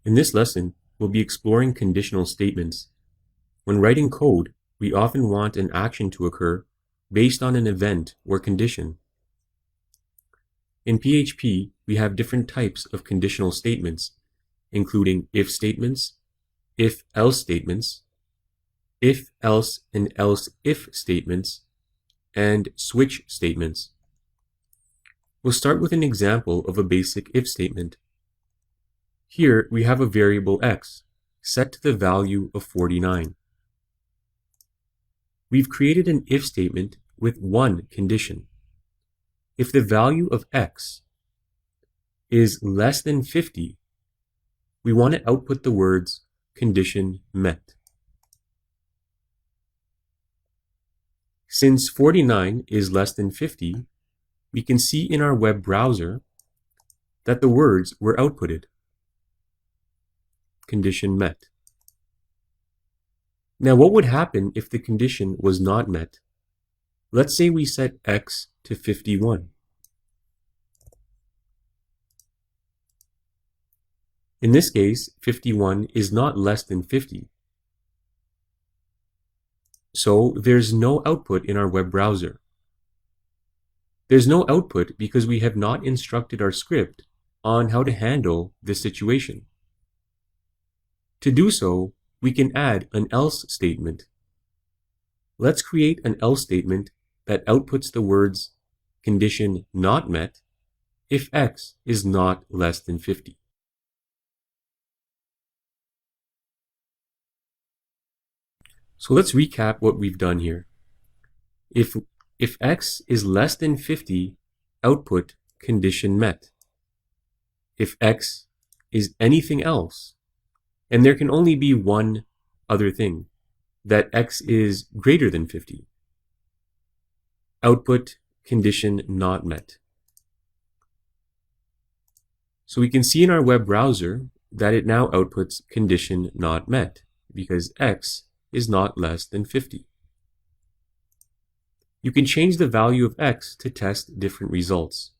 In this lesson, we'll be exploring conditional statements. When writing code, we often want an action to occur based on an event or condition. In PHP, we have different types of conditional statements, including if statements, if-else statements, if-else and else-if statements, and switch statements. We'll start with an example of a basic if statement. Here we have a variable x set to the value of 49. We've created an if statement with one condition. If the value of x is less than 50, we want to output the words condition met. Since 49 is less than 50, we can see in our web browser that the words were outputted. Condition met. Now, what would happen if the condition was not met? Let's say we set x to 51. In this case, 51 is not less than 50. So there's no output in our web browser. There's no output because we have not instructed our script on how to handle this situation. To do so, we can add an else statement. Let's create an else statement that outputs the words condition not met if x is not less than 50. So let's recap what we've done here. If x is less than 50, output condition met. If x is anything else, and there can only be one other thing, that x is greater than 50, output condition not met. So we can see in our web browser that it now outputs condition not met because x is not less than 50. You can change the value of x to test different results.